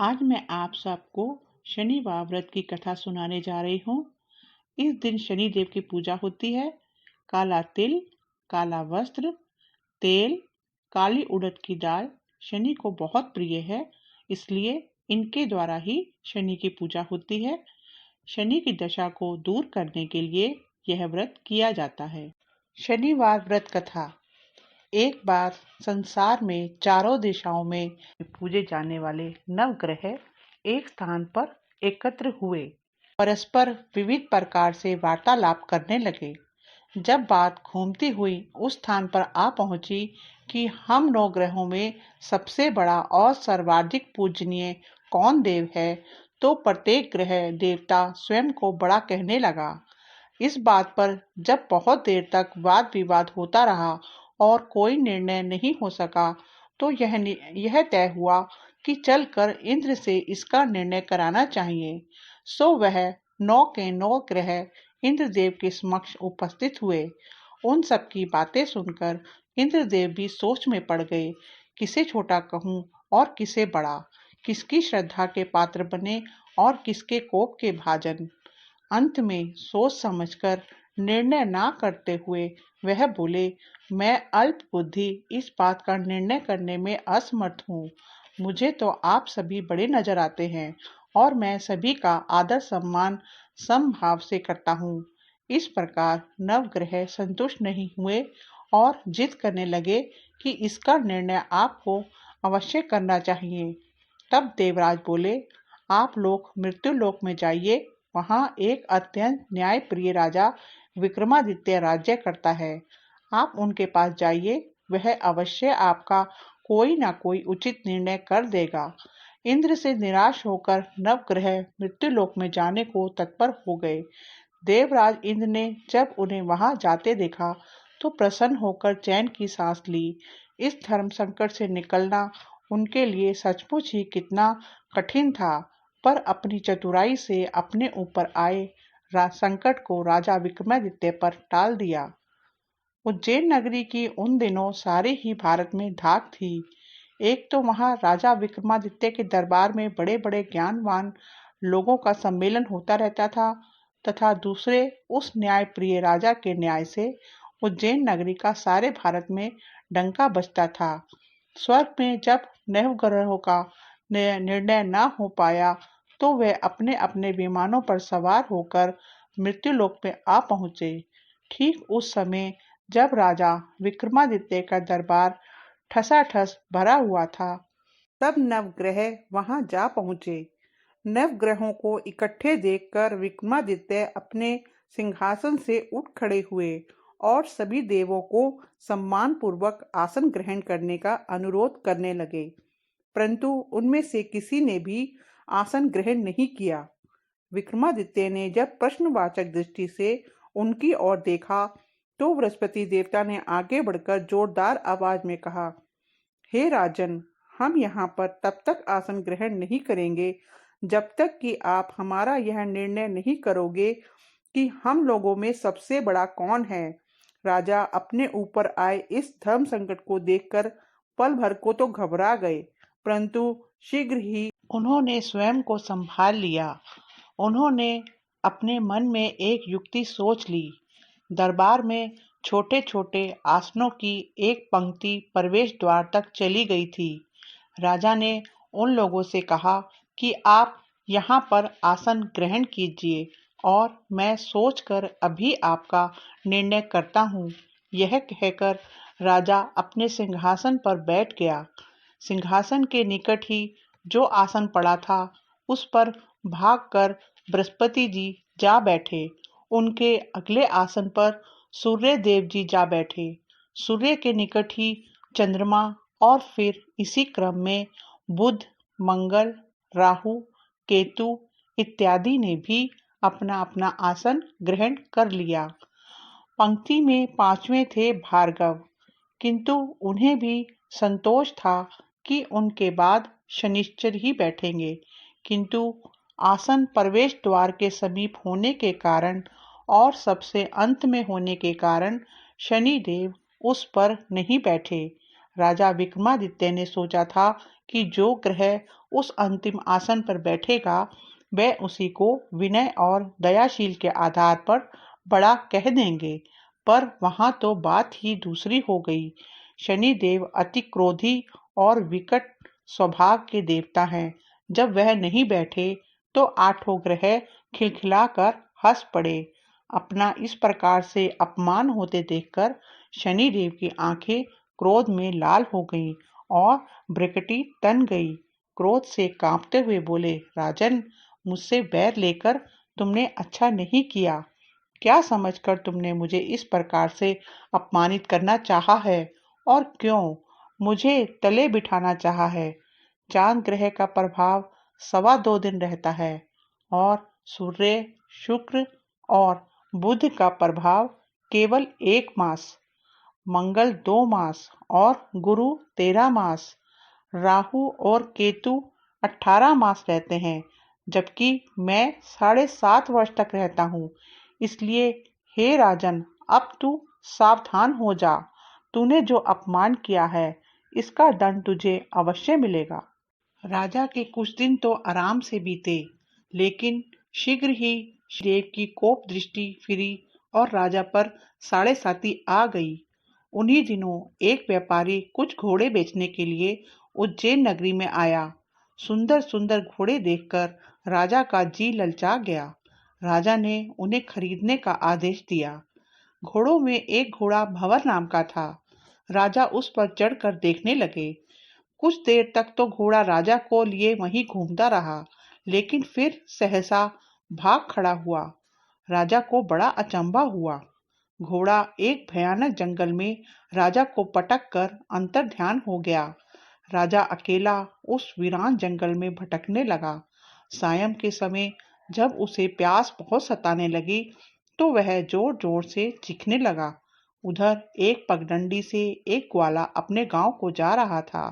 आज मैं आप सबको शनिवार व्रत की कथा सुनाने जा रही हूँ। इस दिन शनि देव की पूजा होती है। काला तिल, काला वस्त्र, तेल, काली उड़द की दाल शनि को बहुत प्रिय है, इसलिए इनके द्वारा ही शनि की पूजा होती है। शनि की दशा को दूर करने के लिए यह व्रत किया जाता है। शनिवार व्रत कथा। एक बार संसार में चारों दिशाओं में पूजे जाने वाले नवग्रह एक स्थान पर एकत्र हुए, परस्पर विविध प्रकार से वार्तालाप करने लगे। जब बात घूमती हुई उस स्थान पर आ पहुंची कि हम नौ ग्रहों में सबसे बड़ा और सर्वाधिक पूजनीय कौन देव है, तो प्रत्येक ग्रह देवता स्वयं को बड़ा कहने लगा। इस बात पर जब बहुत देर तक वाद विवाद होता रहा और कोई निर्णय नहीं हो सका, तो यह तय हुआ कि चलकर इंद्र से इसका निर्णय कराना चाहिए। सो वह 9 के 9 ग्रह इंद्रदेव के समक्ष उपस्थित हुए। उन सबकी बातें सुनकर इंद्रदेव भी सोच में पड़ गए, किसे छोटा कहूँ और किसे बड़ा, किसकी श्रद्धा के पात्र बने और किसके कोप के भाजन। अंत में सोच समझकर निर्णय ना करते हुए वह बोले, मैं अल्प बुद्धि इस बात का निर्णय करने में असमर्थ हूँ। मुझे तो आप सभी बड़े नजर आते हैं और मैं सभी का आदर सम्मान समभाव से करता हूँ। इस प्रकार नवग्रह संतुष्ट नहीं हुए और जिद करने लगे कि इसका निर्णय आपको अवश्य करना चाहिए। तब देवराज बोले, आप लोग मृत्यु लोक में जाइए, वहां एक अत्यंत न्यायप्रिय राजा विक्रमादित्य राज्य करता है। आप उनके पास जाइए, वह अवश्य आपका कोई ना कोई उचित निर्णय कर देगा। इंद्र से निराश होकर नवग्रह मृत्युलोक में जाने को तत्पर हो गए। देवराज इंद्र ने जब उन्हें वहां जाते देखा तो प्रसन्न होकर चैन की सांस ली। इस धर्म संकट से निकलना उनके लिए सचमुच ही कितना कठिन था, पर अपनी चतुराई से अपने ऊपर आए संकट को राजा विक्रमादित्य पर टाल दिया। उज्जैन नगरी की उन दिनों सारे ही भारत में धाक थी। एक तो वहां राजा विक्रमादित्य के दरबार में बड़े बड़े ज्ञानवान लोगों का सम्मेलन होता रहता था, तथा दूसरे उस न्याय प्रिय राजा के न्याय से उज्जैन नगरी का सारे भारत में डंका बजता था। स्वर्ग में जब नवग्रहों का निर्णय न हो पाया, तो वे अपने अपने विमानों पर सवार होकर मृत्युलोक में आ पहुंचे। ठीक उस समय जब राजा विक्रमादित्य का दरबार ठसाठस भरा हुआ था, तब नवग्रह वहां जा पहुंचे। नवग्रहों को इकट्ठे देखकर विक्रमादित्य अपने सिंहासन से उठ खड़े हुए और सभी देवों को सम्मान पूर्वक आसन ग्रहण करने का अनुरोध करने लगे, परंतु उनमें से किसी ने भी आसन ग्रहण नहीं किया। विक्रमादित्य ने जब प्रश्नवाचक दृष्टि से उनकी ओर देखा, तो बृहस्पति देवता ने आगे बढ़कर जोरदार आवाज में कहा, हे राजन, हम यहाँ पर तब तक आसन ग्रहण नहीं करेंगे जब तक कि आप हमारा यह निर्णय नहीं करोगे कि हम लोगों में सबसे बड़ा कौन है। राजा अपने ऊपर आए इस धर्म संकट को देखकर पल भर को तो घबरा गए, परंतु शीघ्र ही उन्होंने स्वयं को संभाल लिया। उन्होंने अपने मन में एक युक्ति सोच ली। दरबार में छोटे छोटे आसनों की एक पंक्ति प्रवेश द्वार तक चली गई थी। राजा ने उन लोगों से कहा कि आप यहाँ पर आसन ग्रहण कीजिए और मैं सोचकर अभी आपका निर्णय करता हूँ। यह कहकर राजा अपने सिंहासन पर बैठ गया। सिंहासन के निकट ही जो आसन पड़ा था, उस पर भागकर बृहस्पति जी जा बैठे। उनके अगले आसन पर सूर्य देव जी जा बैठे। सूर्य के निकट ही चंद्रमा और फिर इसी क्रम में बुध, मंगल, राहु, केतु इत्यादि ने भी अपना अपना आसन ग्रहण कर लिया। पंक्ति में पांचवें थे भार्गव, किंतु उन्हें भी संतोष था कि उनके बाद शनिश्चर ही बैठेंगे, किंतु आसन प्रवेश द्वार के समीप होने के कारण और सबसे अंत में होने के कारण शनि देव उस पर नहीं बैठे। राजा विक्रमादित्य ने सोचा था कि जो ग्रह उस अंतिम आसन पर बैठेगा वह उसी को विनय और दयाशील के आधार पर बड़ा कह देंगे। पर वहां तो बात ही दूसरी हो गई। शनिदेव अति क्रोधी और विकट स्वभाव के देवता हैं। जब वह नहीं बैठे तो आठों ग्रह खिलखिलाकर हंस पड़े। अपना इस प्रकार से अपमान होते देखकर शनिदेव की आंखें क्रोध में लाल हो गईं और भ्रिकुटी तन गई। क्रोध से कांपते हुए बोले, राजन, मुझसे बैर लेकर तुमने अच्छा नहीं किया। क्या समझकर तुमने मुझे इस प्रकार से अपमानित करना चाहा है और क्यों मुझे तले बिठाना चाहा है? चांद ग्रह का प्रभाव 2.25 दिन रहता है और सूर्य, शुक्र और बुध का प्रभाव केवल 1 मास, मंगल 2 मास और गुरु 13 मास, राहु और केतु 18 मास रहते हैं, जबकि मैं 7.5 वर्ष तक रहता हूँ। इसलिए हे राजन, अब तू सावधान हो जा। तूने जो अपमान किया है इसका दंड तुझे अवश्य मिलेगा। राजा के कुछ दिन तो आराम से बीते, लेकिन शीघ्र ही देव की कोप दृष्टि फिरी और राजा पर साढ़े साती आ गई। उन्हीं दिनों एक व्यापारी कुछ घोड़े बेचने के लिए उज्जैन नगरी में आया। सुंदर सुंदर घोड़े देखकर राजा का जी ललचा गया। राजा ने उन्हें खरीदने का आदेश दिया। घोड़ों में एक घोड़ा भंवर नाम का था। राजा उस पर चढ़कर देखने लगे। कुछ देर तक तो घोड़ा राजा को लिए वहीं घूमता रहा, लेकिन फिर सहसा भाग खड़ा हुआ। राजा को बड़ा अचंभा हुआ। घोड़ा एक भयानक जंगल में राजा को पटक कर अंतर्ध्यान हो गया। राजा अकेला उस वीरान जंगल में भटकने लगा। सायं के समय जब उसे प्यास बहुत सताने लगी तो वह जोर जोर से चीखने लगा। उधर एक पगडंडी से एक ग्वाला अपने गांव को जा रहा था।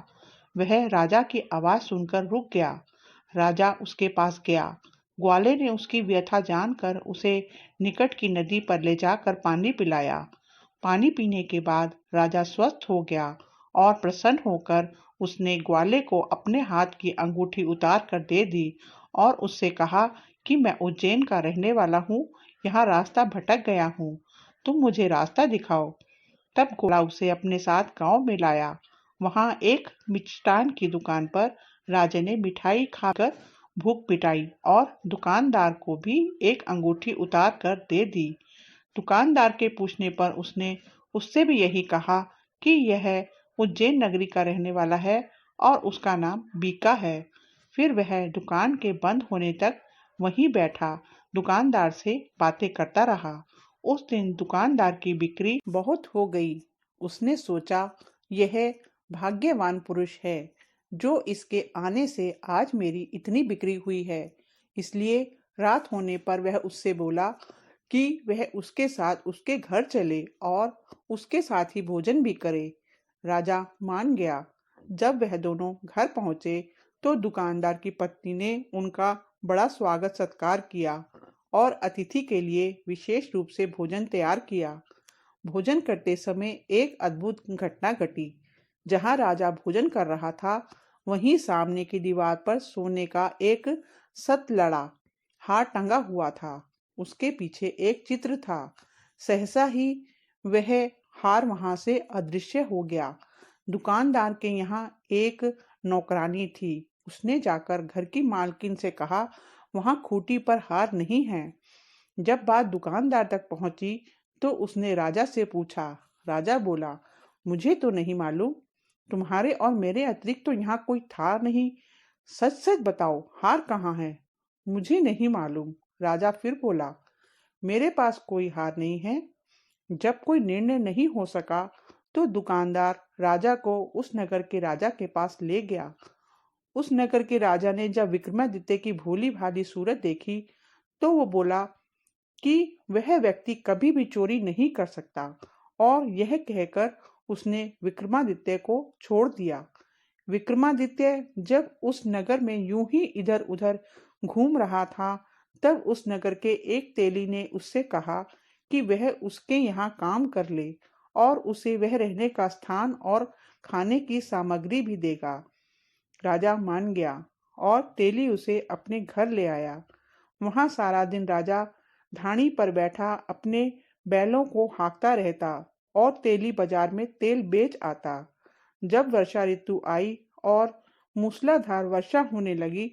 वह राजा की आवाज सुनकर रुक गया। राजा उसके पास गया। ग्वाले ने उसकी व्यथा जानकर उसे निकट की नदी पर ले जाकर पानी पिलाया। पानी पीने के बाद राजा स्वस्थ हो गया और प्रसन्न होकर उसने ग्वाले को अपने हाथ की अंगूठी उतार कर दे दी और उससे कहा कि मैं उज्जैन का रहने वाला हूँ, यहाँ रास्ता भटक गया हूँ, तुम मुझे रास्ता दिखाओ। तब घोड़ा उसे अपने साथ गांव में लाया। वहां एक मिष्ठान की दुकान पर राजा ने मिठाई खाकर भूख मिटाई और दुकानदार को भी एक अंगूठी उतार कर दे दी। दुकानदार के पूछने पर उसने उससे भी यही कहा कि यह उज्जैन नगरी का रहने वाला है और उसका नाम बीका है। फिर वह दुकान के बंद होने तक वहीं बैठा दुकानदार से बातें करता रहा। उस दिन दुकानदार की बिक्री बहुत हो गई। उसने सोचा, यह भाग्यवान पुरुष है जो इसके आने से आज मेरी इतनी बिक्री हुई है। इसलिए रात होने पर वह उससे बोला कि वह उसके साथ उसके घर चले और उसके साथ ही भोजन भी करे। राजा मान गया। जब वह दोनों घर पहुंचे तो दुकानदार की पत्नी ने उनका बड़ा स्वागत सत्कार किया और अतिथि के लिए विशेष रूप से भोजन तैयार किया। भोजन करते समय एक अद्भुत घटना घटी। जहां राजा भोजन कर रहा था, वहीं सामने की दीवार पर सोने का एक सतलड़ा हार टंगा हुआ था। उसके पीछे एक चित्र था। सहसा ही वह हार वहां से अदृश्य हो गया। दुकानदार के यहाँ एक नौकरानी थी। उसने जाकर घर की मालकिन से कहा, वहां खूंटी पर हार नहीं है। जब बात दुकानदार तक पहुंची तो उसने राजा से पूछा। राजा बोला, मुझे तो नहीं मालूम, तुम्हारे और मेरे अतिरिक्त तो यहाँ कोई था नहीं। सच सच बताओ, हार कहाँ है? मुझे नहीं मालूम। राजा फिर बोला, मेरे पास कोई हार नहीं है। जब कोई निर्णय नहीं हो सका तो दुकानदार राजा को उस नगर के राजा के पास ले गया। उस नगर के राजा ने जब विक्रमादित्य की भोली भाली सूरत देखी तो वो बोला कि वह व्यक्ति कभी भी चोरी नहीं कर सकता, और यह कहकर उसने विक्रमादित्य को छोड़ दिया। विक्रमादित्य जब उस नगर में यूं ही इधर उधर घूम रहा था, तब उस नगर के एक तेली ने उससे कहा कि वह उसके यहाँ काम कर ले और उसे वह रहने का स्थान और खाने की सामग्री भी देगा। राजा मान गया और तेली उसे अपने घर ले आया। वहां सारा दिन राजा धानी पर बैठा अपने बैलों को हाँकता रहता और तेली बाजार में तेल बेच आता। जब वर्षा ऋतु आई और मूसलाधार वर्षा होने लगी,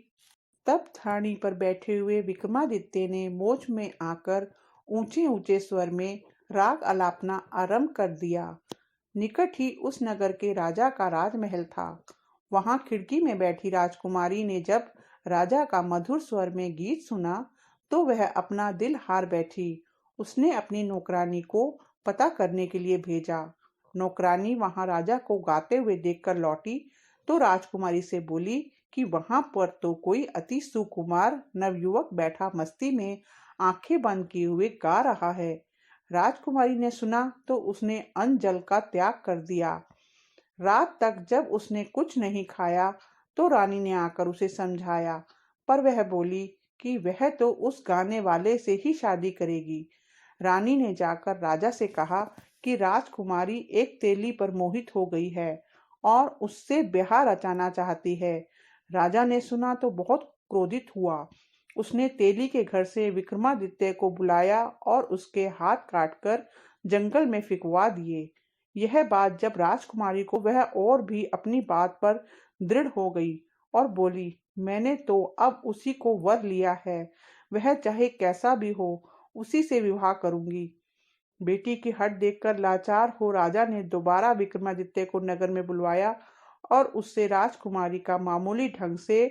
तब धानी पर बैठे हुए विक्रमादित्य ने मोच में आकर ऊंचे ऊंचे स्वर में राग अलापना आरंभ कर दिया। निकट ही उस नगर के राजा का राजमहल था। वहां खिड़की में बैठी राजकुमारी ने जब राजा का मधुर स्वर में गीत सुना तो वह अपना दिल हार बैठी। उसने अपनी नौकरानी को पता करने के लिए भेजा। नौकरानी वहां राजा को गाते हुए देखकर लौटी तो राजकुमारी से बोली कि वहां पर तो कोई अति सुकुमार नवयुवक बैठा मस्ती में आंखें बंद किए हुए गा रहा है। राजकुमारी ने सुना तो उसने अन्न जल का त्याग कर दिया। रात तक जब उसने कुछ नहीं खाया तो रानी ने आकर उसे समझाया, पर वह बोली कि वह तो उस गाने वाले से ही शादी करेगी। रानी ने जाकर राजा से कहा कि राजकुमारी एक तेली पर मोहित हो गई है और उससे ब्याह रचाना चाहती है। राजा ने सुना तो बहुत क्रोधित हुआ। उसने तेली के घर से विक्रमादित्य को बुलाया और उसके हाथ काटकर जंगल में फिकवा दिए। यह बात जब राजकुमारी को वह और भी अपनी बात पर दृढ़ हो गई और बोली, मैंने तो अब उसी को वर लिया है, वह चाहे कैसा भी हो उसी से विवाह करूंगी। बेटी की हट देखकर लाचार हो राजा ने दोबारा विक्रमादित्य को नगर में बुलवाया और उससे राजकुमारी का मामूली ढंग से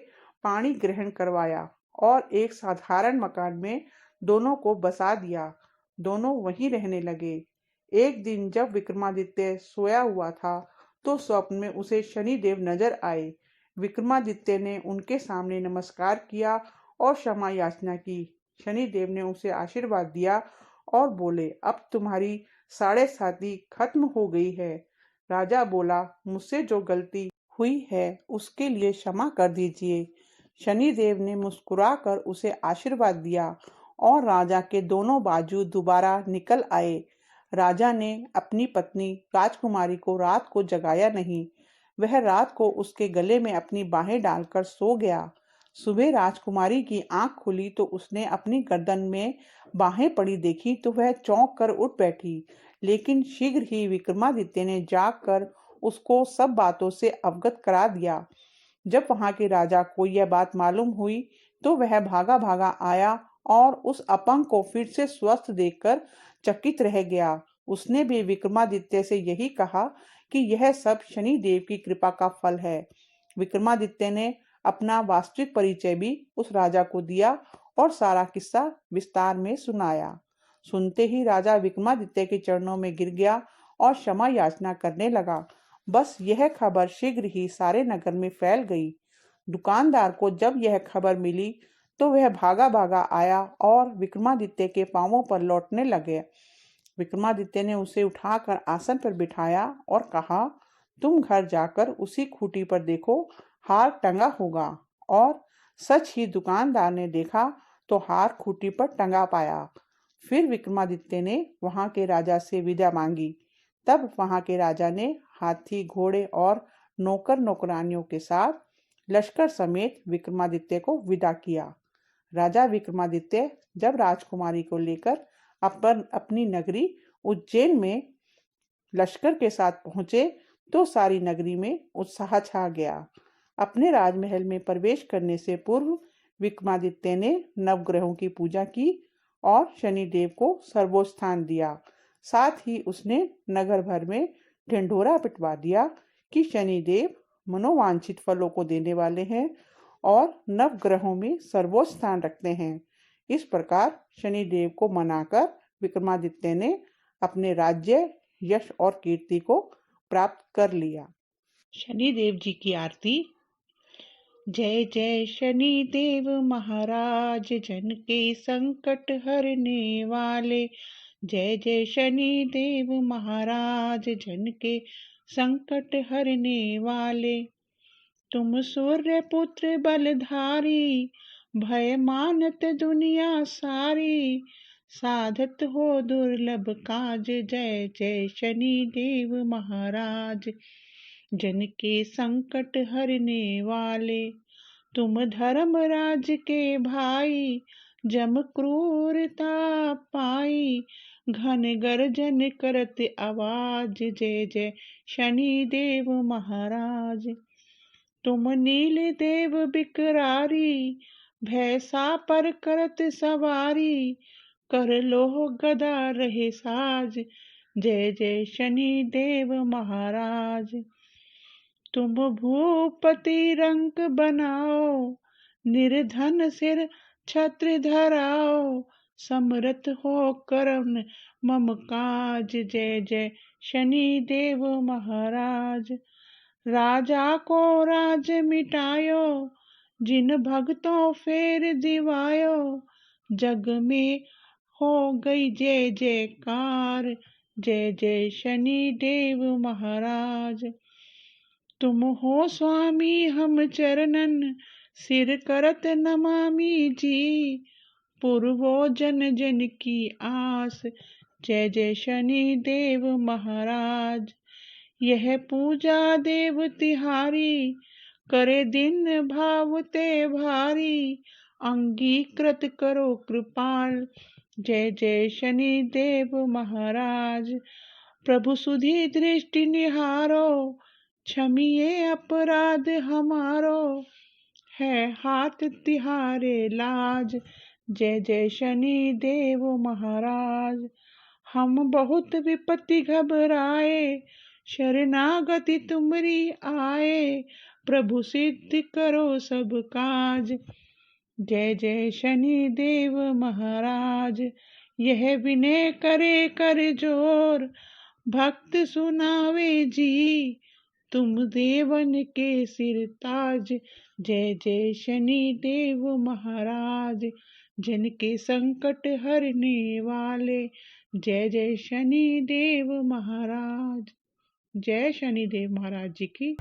पाणी ग्रहण करवाया और एक साधारण मकान में दोनों को बसा दिया। दोनों वहीं रहने लगे। एक दिन जब विक्रमादित्य सोया हुआ था तो स्वप्न में उसे शनिदेव नजर आए। विक्रमादित्य ने उनके सामने नमस्कार किया और क्षमा याचना की। शनिदेव ने उसे आशीर्वाद दिया और बोले, अब तुम्हारी साढ़े साती खत्म हो गई है। राजा बोला, मुझसे जो गलती हुई है उसके लिए क्षमा कर दीजिए। शनिदेव ने मुस्कुराकर उसे आशीर्वाद दिया और राजा के दोनों बाजू दोबारा निकल आए। राजा ने अपनी पत्नी राजकुमारी को रात को जगाया नहीं। वह रात को उसके गले में अपनी बाहें डालकर सो गया। सुबह राजकुमारी की आंख खुली तो उसने अपनी गर्दन में बाहें पड़ी देखी तो वह चौंक कर उठ बैठी। लेकिन शीघ्र ही विक्रमादित्य ने जाग कर उसको सब बातों से अवगत करा दिया। जब वहां के राजा को यह बात मालूम हुई तो वह भागा भागा आया और उस अपंग को फिर से स्वस्थ देखकर चकित रह गया। उसने भी विक्रमादित्य से यही कहा कि यह सब शनि देव की कृपा का फल है। विक्रमादित्य ने अपना वास्तविक परिचय भी उस राजा को दिया और सारा किस्सा विस्तार में सुनाया। सुनते ही राजा विक्रमादित्य के चरणों में गिर गया और क्षमा याचना करने लगा। बस यह खबर शीघ्र ही सारे नगर में फैल गई। दुकानदार को जब यह खबर मिली तो वह भागा भागा आया और विक्रमादित्य के पांवों पर लौटने लगे। विक्रमादित्य ने उसे उठाकर आसन पर बिठाया और कहा, तुम घर जाकर उसी खूंटी पर देखो, हार टंगा होगा। और सच ही दुकानदार ने देखा तो हार खूंटी पर टंगा पाया। फिर विक्रमादित्य ने वहां के राजा से विदा मांगी। तब वहां के राजा ने हाथी, घोड़े और नौकर नौकरानियों के साथ लश्कर समेत विक्रमादित्य को विदा किया। राजा विक्रमादित्य जब राजकुमारी को लेकर अपनी नगरी उज्जैन में लश्कर के साथ पहुंचे तो सारी नगरी में उत्साह छा गया। अपने राजमहल में प्रवेश करने से पूर्व विक्रमादित्य ने नवग्रहों की पूजा की और शनिदेव को सर्वोच्च स्थान दिया। साथ ही उसने नगर भर में ढिंढोरा पिटवा दिया कि शनिदेव मनोवांछित फलों को देने वाले हैं और नवग्रहों में सर्वोच्च स्थान रखते हैं। इस प्रकार शनिदेव को मनाकर विक्रमादित्य ने अपने राज्य, यश और कीर्ति को प्राप्त कर लिया। शनिदेव जी की आरती। जय जय शनि देव महाराज, जन के संकट हरने वाले। जय जय शनि देव महाराज, जन के संकट हरने वाले। तुम सूर्य पुत्र बलधारी, भय मानत दुनिया सारी। साधत हो दुर्लभ काज, जय जय शनि देव महाराज। जन के संकट हरने वाले, तुम धर्मराज के भाई। जम क्रूरता पाई, घन गर्जन करत आवाज, जय जय शनि देव महाराज। तुम नील देव बिकरारी, भैसा पर करत सवारी। कर लोह गदा रहे साज, जय जय शनि देव महाराज। तुम भूपति रंक बनाओ, निर्धन सिर छत्र धराओ। समर्थ हो करन मम काज, जय जय शनि देव महाराज। राजा को राज मिटायो, जिन भक्तों फेर दिवायो। जग में हो गई जय जयकार, जय जय शनि देव महाराज। तुम हो स्वामी हम चरणन, सिर करत नमामि जी। पूर्वो जन जन की आस, जय जय शनि देव महाराज। यह पूजा देव तिहारी, करे दिन भाव ते भारी। अंगीकृत करो कृपाल, जय जय शनि देव महाराज। प्रभु सुधी दृष्टि निहारो, क्षमिए अपराध हमारो। है हाथ तिहारे लाज, जय जय शनि देव महाराज। हम बहुत विपत्ति घबराए, शरणागति तुमरी आए। प्रभु सिद्ध करो सब काज, जय जय शनि देव महाराज। यह विनय करे कर जोर, भक्त सुनावे जी। तुम देवन के सिर ताज, जय जय शनि देव महाराज। जन के संकट हरने वाले, जय जय शनि देव महाराज। जय शनि देव महाराज जी की।